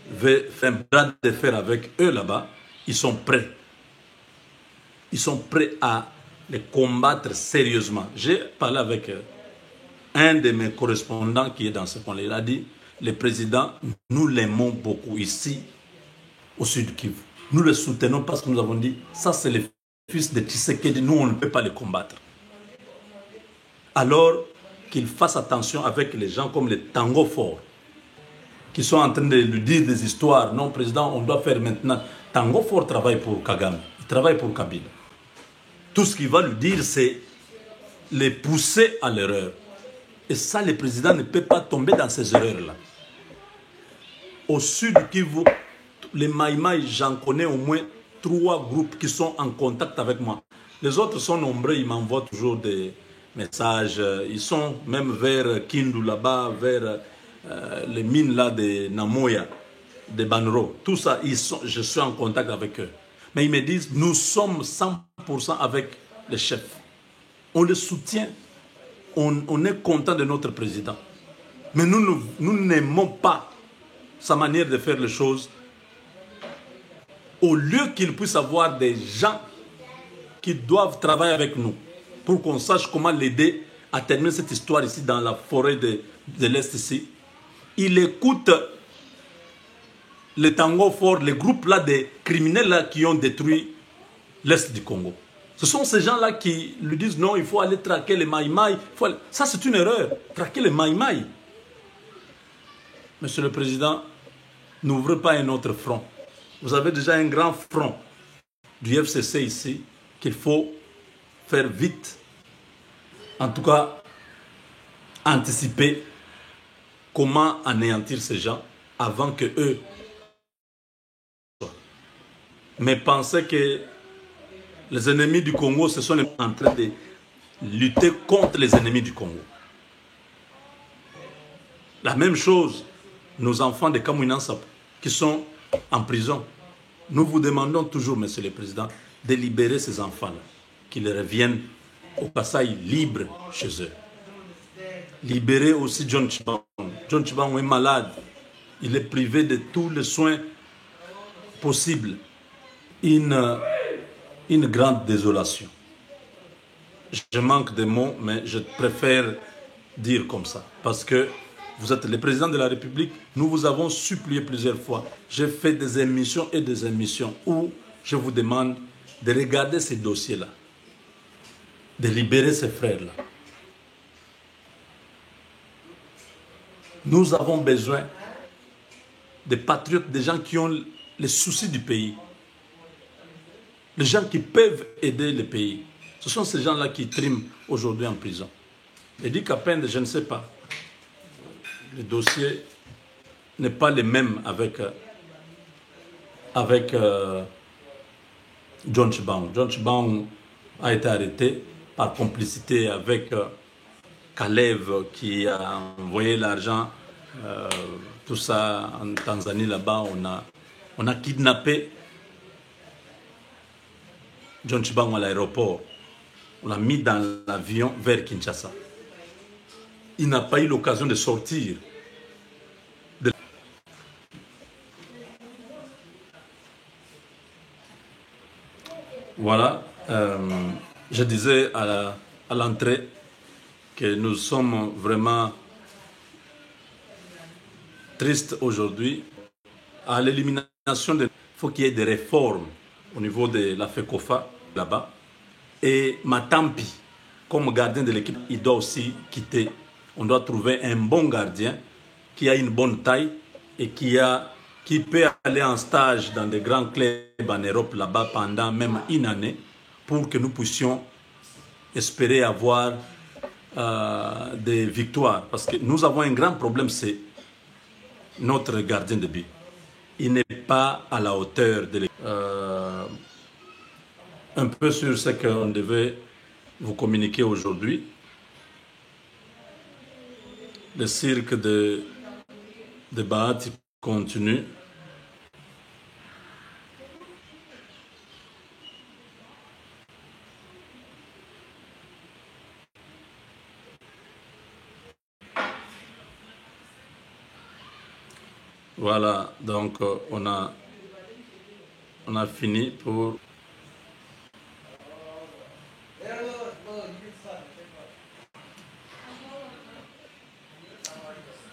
veut faire un bras de fer avec eux là-bas, ils sont prêts. Ils sont prêts à les combattre sérieusement. J'ai parlé avec un de mes correspondants qui est dans ce coin-là. Il a dit, le président, nous l'aimons beaucoup ici, au sud Kivu. Nous le soutenons parce que nous avons dit, ça c'est le fils de Tshisekedi, nous on ne peut pas le combattre. Alors qu'il fasse attention avec les gens comme les Tango Fort, qui sont en train de lui dire des histoires. Non, président, on doit faire maintenant. Tango Fort travaille pour Kagame, il travaille pour Kabila. Tout ce qu'il va lui dire, c'est les pousser à l'erreur. Et ça, le président ne peut pas tomber dans ces erreurs-là. Au sud Kivu, les Maïmaï, j'en connais au moins 3 groupes qui sont en contact avec moi. Les autres sont nombreux, ils m'envoient toujours des messages. Ils sont même vers Kindu là-bas, vers les mines là de Namoya, de Banro. Tout ça, je suis en contact avec eux. Mais ils me disent, nous sommes 100% avec les chefs. On le soutient. On est content de notre président. Mais nous n'aimons pas sa manière de faire les choses. Au lieu qu'il puisse avoir des gens qui doivent travailler avec nous pour qu'on sache comment l'aider à terminer cette histoire ici dans la forêt de l'Est ici, il écoute les Tango Forts, les groupes là des criminels là qui ont détruit l'Est du Congo. Ce sont ces gens-là qui lui disent non, il faut aller traquer les Maïmaï. Ça, c'est une erreur. Traquer les Maïmaï. Monsieur le Président, n'ouvrez pas un autre front. Vous avez déjà un grand front du FCC ici qu'il faut faire vite. En tout cas, anticiper comment anéantir ces gens avant que eux. Mais pensez que les ennemis du Congo, ce sont en train de lutter contre les ennemis du Congo. La même chose, nos enfants de Kamouinansap qui sont en prison. Nous vous demandons toujours, Monsieur le Président, de libérer ces enfants-là, qu'ils reviennent au Kasaï libre chez eux. Libérer aussi John Tshibang. John Tshibang est malade. Il est privé de tous les soins possibles. Une grande désolation. Je manque de mots, mais je préfère dire comme ça. Parce que vous êtes le président de la République, nous vous avons supplié plusieurs fois. J'ai fait des émissions et des émissions où je vous demande de regarder ces dossiers-là, de libérer ces frères-là. Nous avons besoin des patriotes, des gens qui ont les soucis du pays. Les gens qui peuvent aider le pays. Ce sont ces gens-là qui triment aujourd'hui en prison. Et dit qu'à peine, je ne sais pas, le dossier n'est pas le même avec John Tshibang. John Tshibang a été arrêté par complicité avec Kalev qui a envoyé l'argent, tout ça en Tanzanie là-bas. On a kidnappé John Tshibang à l'aéroport. On l'a mis dans l'avion vers Kinshasa. Il n'a pas eu l'occasion de sortir. Voilà, je disais à l'entrée que nous sommes vraiment tristes aujourd'hui. À l'élimination, il faut qu'il y ait des réformes au niveau de la FECOFA là-bas. Et Matampi, comme gardien de l'équipe, il doit aussi quitter. On doit trouver un bon gardien qui a une bonne taille et qui peut aller en stage dans des grands clubs en Europe là-bas pendant même une année pour que nous puissions espérer avoir des victoires. Parce que nous avons un grand problème, c'est notre gardien de but. Il n'est pas à la hauteur de l'équipe. Un peu sur ce qu'on devait vous communiquer aujourd'hui. Le cirque de Bahati continue. Voilà, donc on a fini pour...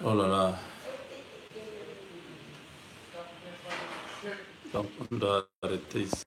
Oh là là. Donc on doit arrêter ici.